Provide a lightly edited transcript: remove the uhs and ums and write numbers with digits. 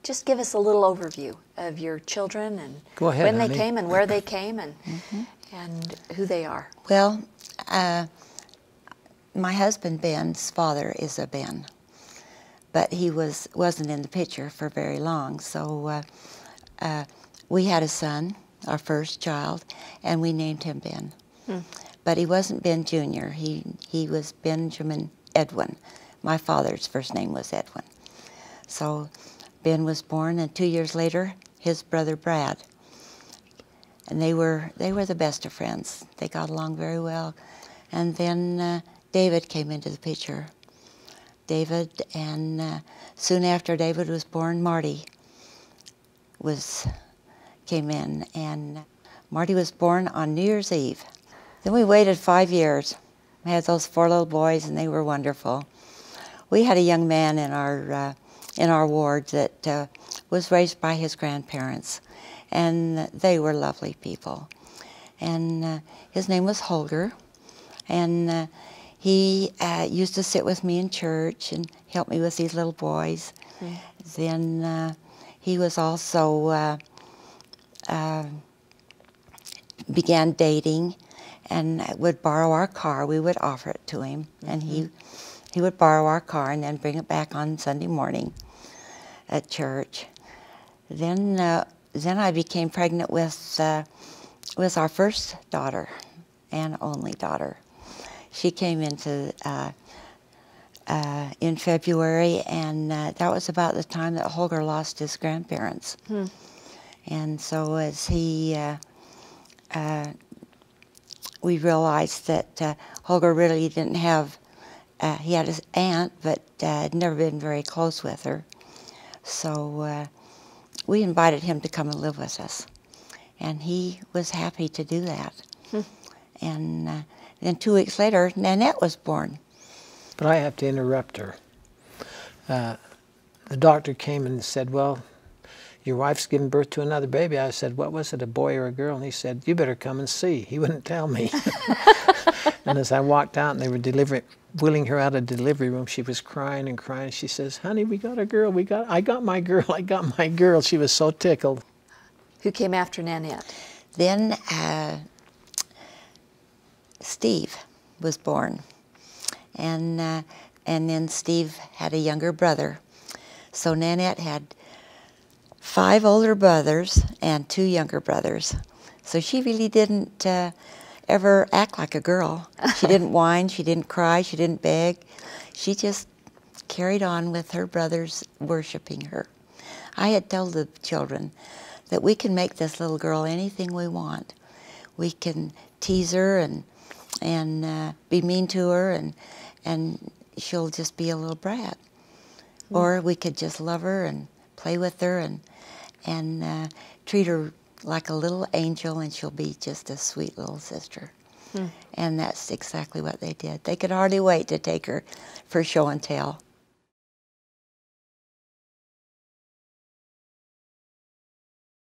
just give us a little overview of your children and Go ahead, when honey. they came and where they came and who they are. Well, my husband Ben's father is a Ben, but he wasn't in the picture for very long. So we had a son, our first child, and we named him Ben. But he wasn't Ben Jr. He was Benjamin Edwin. My father's first name was Edwin. So Ben was born, and 2 years later, his brother Brad. And they were the best of friends. They got along very well. And then David came into the picture. David, and soon after David was born, Marty came in, and Marty was born on New Year's Eve. Then we waited 5 years. We had those 4 little boys, and they were wonderful. We had a young man in our ward that was raised by his grandparents, and they were lovely people. And his name was Holger, and he used to sit with me in church and help me with these little boys. Then he was also began dating and would borrow our car. We would offer it to him, and he would borrow our car and then bring it back on Sunday morning at church. Then I became pregnant with our first daughter and only daughter. She came into in February, and that was about the time that Holger lost his grandparents. And so as we realized that Holger really didn't have, he had his aunt, but had never been very close with her. So we invited him to come and live with us. And he was happy to do that. And then 2 weeks later, Nanette was born. But I have to interrupt her. The doctor came and said, well, your wife's giving birth to another baby. I said, what was it, a boy or a girl? And he said, you better come and see. He wouldn't tell me. And as I walked out and they were wheeling her out of the delivery room, she was crying and crying. She says, honey, we got a girl. I got my girl. I got my girl. She was so tickled. Who came after Nanette? Then Steve was born. And then Steve had a younger brother. So Nanette had 5 older brothers and 2 younger brothers. So she really didn't ever act like a girl. She didn't whine, she didn't cry, she didn't beg. She just carried on with her brothers worshiping her. I had told the children that we can make this little girl anything we want. We can tease her and be mean to her, and she'll just be a little brat. Or we could just love her and play with her and treat her like a little angel, and she'll be just a sweet little sister. And that's exactly what they did. They could hardly wait to take her for show and tell.